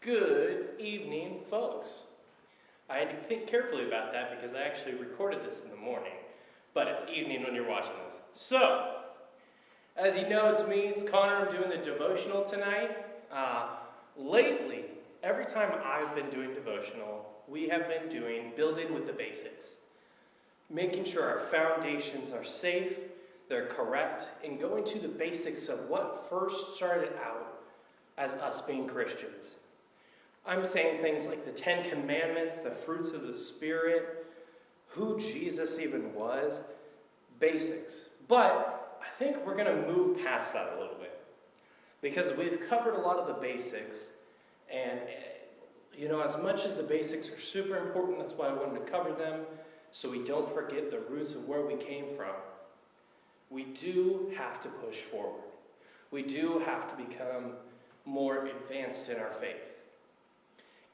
Good evening, folks. I had to think carefully about that because I actually recorded this in the morning, but it's evening when you're watching this. So, as you know, it's me, it's Connor. I'm doing the devotional tonight. Lately, every time I've been doing devotional, we have been doing building with the basics, making sure our foundations are safe, they're correct, and going to the basics of what first started out as us being Christians. I'm saying things like the 10 Commandments, the fruits of the Spirit, who Jesus even was, basics. But I think we're going to move past that a little bit because we've covered a lot of the basics, and as much as the basics are super important, that's why I wanted to cover them, so we don't forget the roots of where we came from. We do have to push forward. We do have to become more advanced in our faith.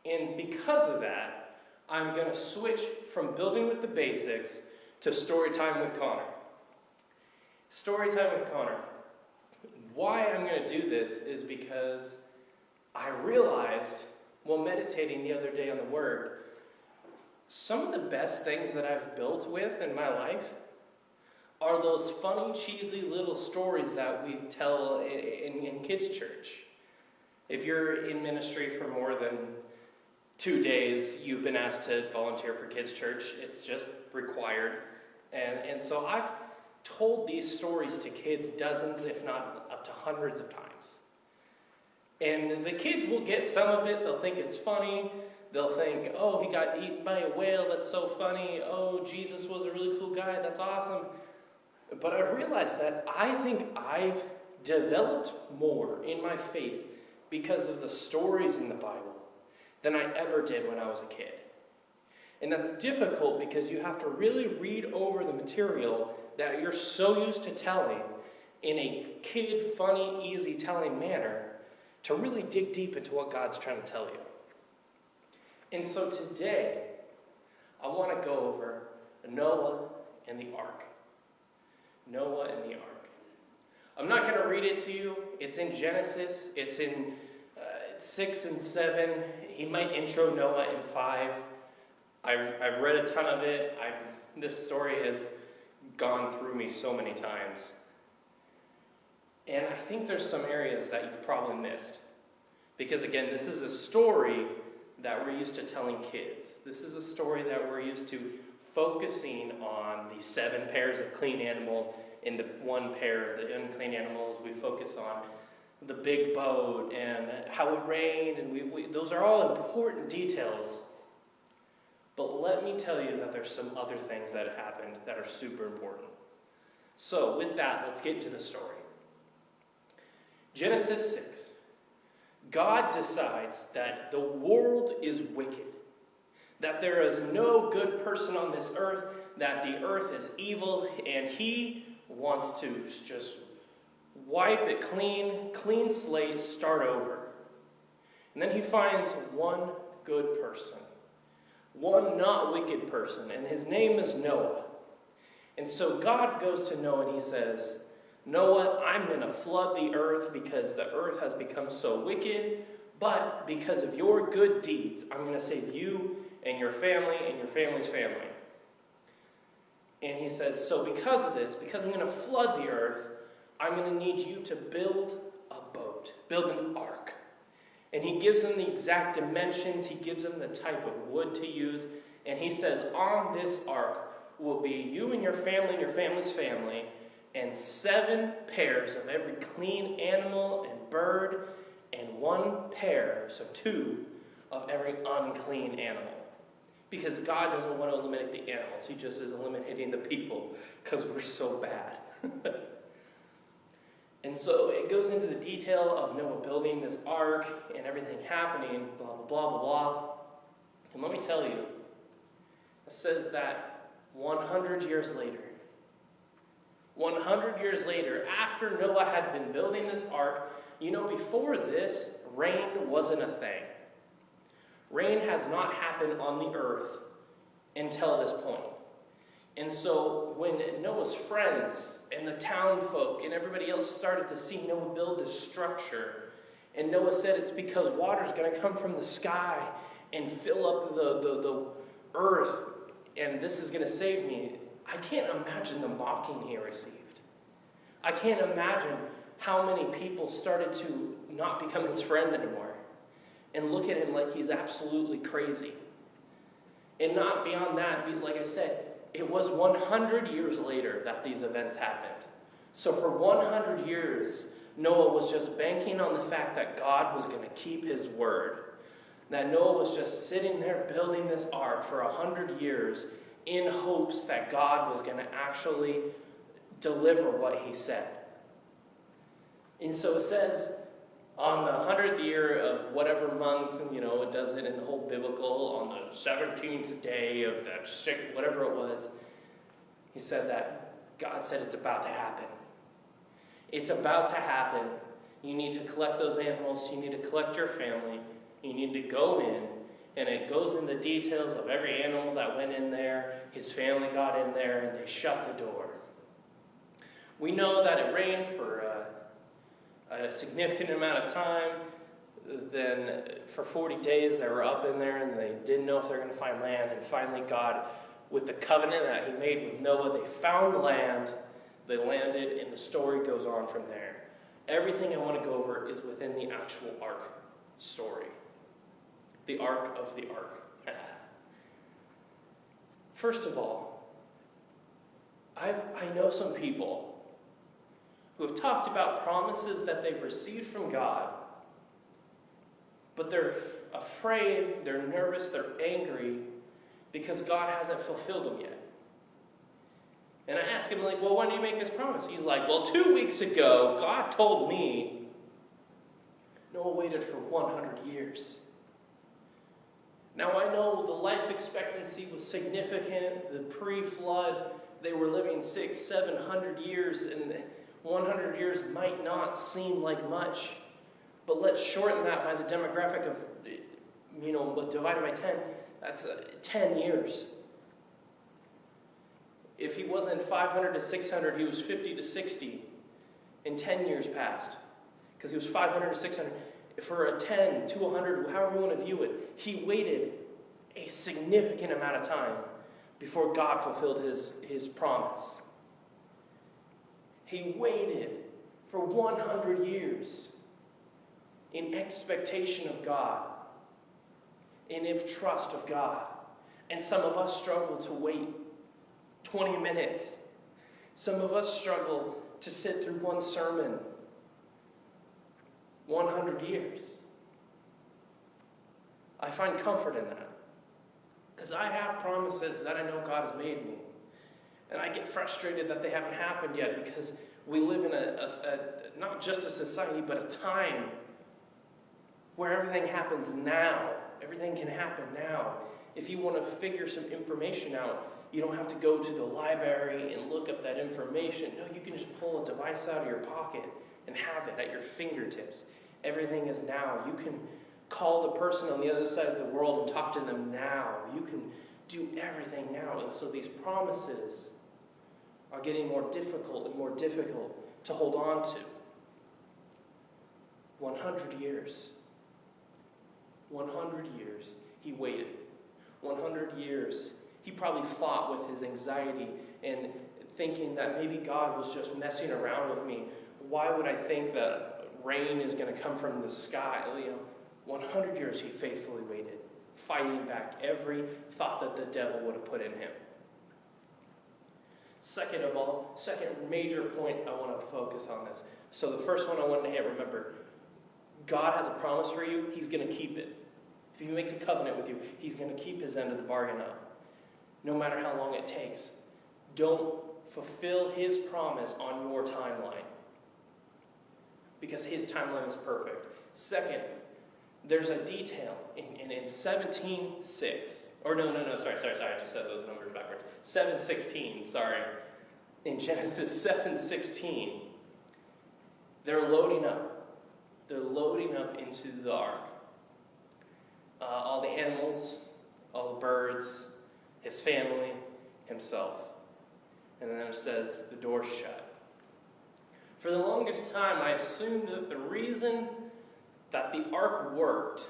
And because of that, I'm going to switch from building with the basics to story time with Connor. Story time with Connor. Why I'm going to do this is because I realized, while meditating the other day on the Word, some of the best things that I've built with in my life are those funny, cheesy little stories that we tell in kids' church. If you're in ministry for more than 2 days, you've been asked to volunteer for kids' church. It's just required. And so I've told these stories to kids dozens, if not up to hundreds of times. And the kids will get some of it. They'll think it's funny. They'll think, oh, he got eaten by a whale. That's so funny. Oh, Jesus was a really cool guy. That's awesome. But I've realized that I think I've developed more in my faith because of the stories in the Bible than I ever did when I was a kid. And that's difficult because you have to really read over the material that you're so used to telling in a kid, funny, easy telling manner to really dig deep into what God's trying to tell you. And so today, I want to go over Noah and the ark. Noah and the ark. I'm not going to read it to you. It's in Genesis. It's in 6 and 7. He might intro Noah in 5. I've read a ton of it. This story has gone through me so many times. And I think there's some areas that you've probably missed. Because again, this is a story that we're used to telling kids. This is a story that we're used to focusing on the 7 pairs of clean animal and the 1 pair of the unclean animals. We focus on the big boat and how it rained, and those are all important details. But let me tell you that there's some other things that happened that are super important. So with that, let's get into the story. Genesis 6. God decides that the world is wicked, that there is no good person on this earth, that the earth is evil, and he wants to just wipe it clean slate, start over. And then he finds one good person, one not wicked person, and his name is Noah. And so God goes to Noah and he says, Noah, I'm going to flood the earth because the earth has become so wicked, but because of your good deeds, I'm going to save you and your family and your family's family. And he says, so because of this, because I'm going to flood the earth, I'm going to need you to build a boat, build an ark. And he gives them the exact dimensions, he gives them the type of wood to use, and he says, on this ark will be you and your family's family, and 7 pairs of every clean animal and bird, and 1 pair, so 2, of every unclean animal. Because God doesn't want to eliminate the animals, he just is eliminating the people, because we're so bad. And so it goes into the detail of Noah building this ark and everything happening, blah, blah, blah, blah, blah. And let me tell you, it says that 100 years later, after Noah had been building this ark, before this, rain wasn't a thing. Rain has not happened on the earth until this point. And so when Noah's friends and the town folk and everybody else started to see Noah build this structure And Noah said it's because water is going to come from the sky and fill up the earth, and this is going to save me. I can't imagine the mocking he received. I can't imagine how many people started to not become his friend anymore and look at him like he's absolutely crazy. And not beyond that, like I said, it was 100 years later that these events happened. So for 100 years, Noah was just banking on the fact that God was going to keep his word. That Noah was just sitting there building this ark for 100 years in hopes that God was going to actually deliver what he said. And so it says, on the 100th year of whatever month, it does it in the whole biblical, on the 17th day of the sixth, whatever it was, he said that God said it's about to happen. It's about to happen. You need to collect those animals. You need to collect your family. You need to go in. And it goes in the details of every animal that went in there. His family got in there, and they shut the door. We know that it rained for a significant amount of time. Then for 40 days they were up in there, and they didn't know if they were going to find land. And finally God, with the covenant that he made with Noah, they found land. They landed, and the story goes on from there. Everything I want to go over is within the actual ark story. The ark of the ark. First of all, I know some people who have talked about promises that they've received from God, but they're afraid, they're nervous, they're angry because God hasn't fulfilled them yet. And I ask him, well, when do you make this promise? He's like, 2 weeks ago, God told me. Noah waited for 100 years. Now, I know the life expectancy was significant. The pre-flood, they were living 600, 700 years, and 100 years might not seem like much. But let's shorten that by the demographic of, divided by 10. That's 10 years. If he wasn't 500 to 600, he was 50 to 60 in 10 years past. Because he was 500 to 600. For a 10 to 100, however you want to view it, he waited a significant amount of time before God fulfilled his promise. He waited for 100 years in expectation of God, in trust of God. And some of us struggle to wait 20 minutes. Some of us struggle to sit through one sermon 100 years. I find comfort in that. Because I have promises that I know God has made me. And I get frustrated that they haven't happened yet because we live in a not just a society, but a time where everything happens now. Everything can happen now. If you want to figure some information out, you don't have to go to the library and look up that information. No, you can just pull a device out of your pocket and have it at your fingertips. Everything is now. You can call the person on the other side of the world and talk to them now. You can do everything now. And so these promises are getting more difficult and more difficult to hold on to. 100 years. 100 years he waited. 100 years he probably fought with his anxiety and thinking that maybe God was just messing around with me. Why would I think that rain is going to come from the sky? 100 years he faithfully waited, fighting back every thought that the devil would have put in him. Second major point I want to focus on this. So the first one I want to remember, God has a promise for you, he's going to keep it. If he makes a covenant with you, he's going to keep his end of the bargain up. No matter how long it takes. Don't fulfill his promise on your timeline. Because his timeline is perfect. Second, there's a detail in 17:6. Or no, sorry, I just said those numbers backwards. 7:16, sorry. In Genesis 7:16, they're loading up. They're loading up into the ark. All the animals, all the birds, his family, himself. And then it says the door shut. For the longest time, I assumed that the reason that the ark worked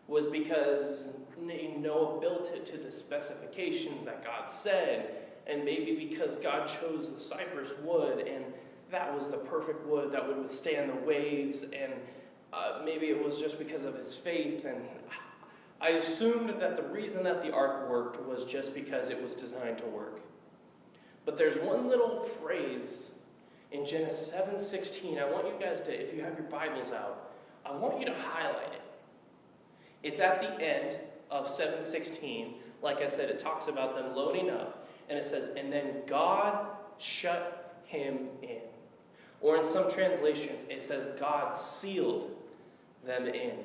was because Noah built it to the specifications that God said, and maybe because God chose the cypress wood, and that was the perfect wood that would withstand the waves, and maybe it was just because of his faith. And I assumed that the reason that the ark worked was just because it was designed to work. But there's one little phrase in Genesis 7:16. I want you guys to, if you have your Bibles out, I want you to highlight it. It's at the end of 7:16. Like I said, it talks about them loading up. And it says, and then God shut him in. Or in some translations, it says God sealed them in.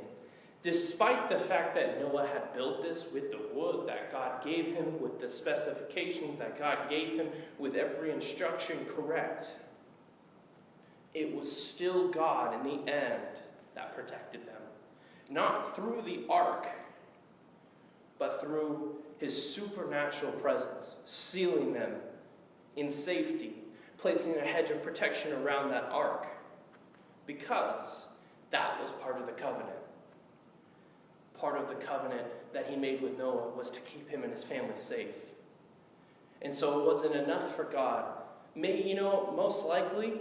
Despite the fact that Noah had built this with the wood that God gave him, with the specifications that God gave him, with every instruction correct, it was still God in the end that protected them. Not through the ark, but through his supernatural presence, sealing them in safety, placing a hedge of protection around that ark, because that was part of the covenant. Part of the covenant that he made with Noah was to keep him and his family safe. And so it wasn't enough for God. Most likely,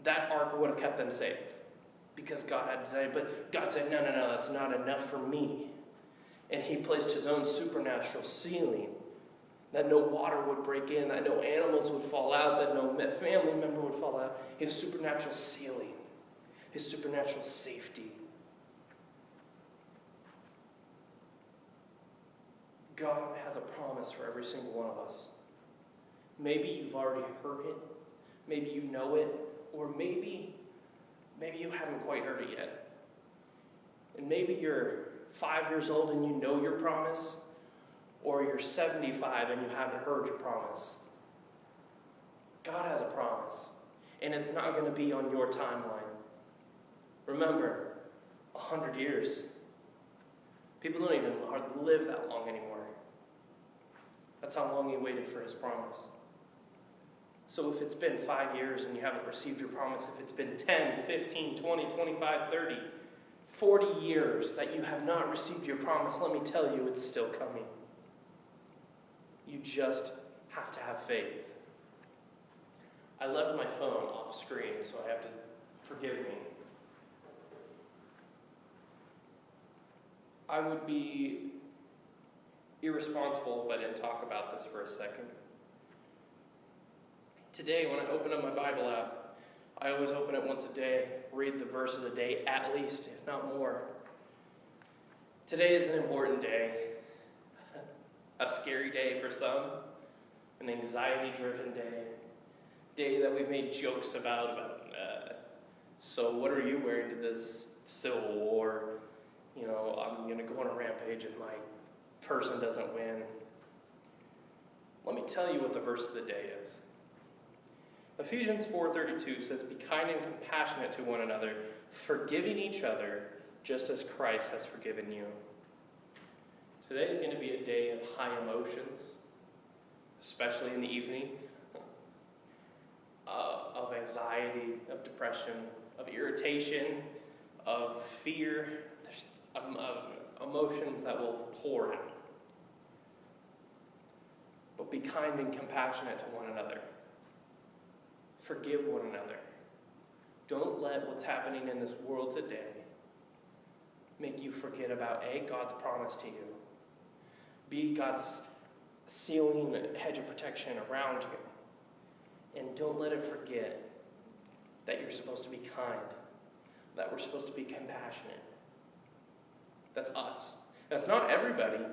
that ark would have kept them safe, because God had decided, but God said, no, that's not enough for me. And he placed his own supernatural sealing, that no water would break in, that no animals would fall out, that no family member would fall out. His supernatural sealing, his supernatural safety. God has a promise for every single one of us. Maybe you've already heard it, maybe you know it, or maybe you haven't quite heard it yet. And maybe you're 5 years old and you know your promise, or you're 75 and you haven't heard your promise. God has a promise, and it's not going to be on your timeline. Remember, 100 years. People don't even hardly live that long anymore. That's how long he waited for his promise. So if it's been 5 years and you haven't received your promise, if it's been 10, 15, 20, 25, 30, 40 years that you have not received your promise, let me tell you, it's still coming. You just have to have faith. I left my phone off screen, so I have to forgive me. I would be irresponsible if I didn't talk about this for a second. Today, when I open up my Bible app, I always open it once a day, read the verse of the day at least, if not more. Today is an important day. A scary day for some, an anxiety-driven day that we've made jokes about so what are you wearing to this Civil War? I'm going to go on a rampage if my person doesn't win. Let me tell you what the verse of the day is. Ephesians 4:32 says, be kind and compassionate to one another, forgiving each other, just as Christ has forgiven you. Today is going to be a day of high emotions, especially in the evening, of anxiety, of depression, of irritation, of fear. There's emotions that will pour out. But be kind and compassionate to one another. Forgive one another. Don't let what's happening in this world today make you forget about God's promise to you. Be God's sealing hedge of protection around you. And don't let it forget that you're supposed to be kind, that we're supposed to be compassionate. That's us. That's not everybody.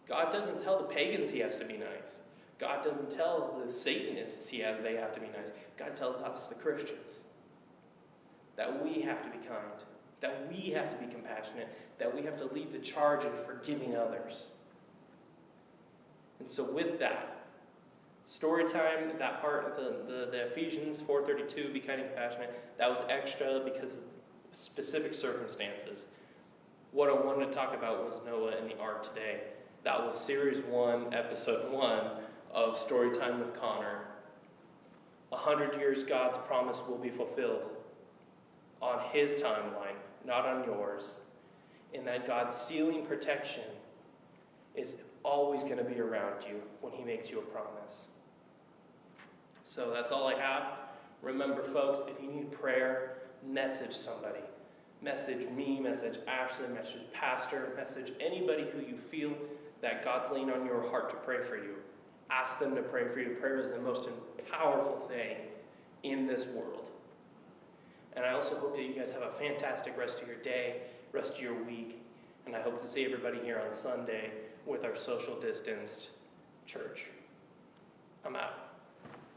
God doesn't tell the pagans he has to be nice. God doesn't tell the Satanists they have to be nice. God tells us, the Christians, that we have to be kind, that we have to be compassionate, that we have to lead the charge in forgiving others. And so with that, story time, that part, the Ephesians 4:32, be kind and compassionate, that was extra because of specific circumstances. What I wanted to talk about was Noah and the ark today. That was Series 1, Episode 1 of Storytime with Connor. 100 years, God's promise will be fulfilled on his timeline, not on yours, and that God's sealing protection is always going to be around you when he makes you a promise. So that's all I have. Remember, folks, if you need prayer, message somebody. Message me, message Ashley, message Pastor, message anybody who you feel that God's laying on your heart to pray for you. Ask them to pray for you. Prayer is the most powerful thing in this world. And I also hope that you guys have a fantastic rest of your day, rest of your week, and I hope to see everybody here on Sunday with our social distanced church. I'm out.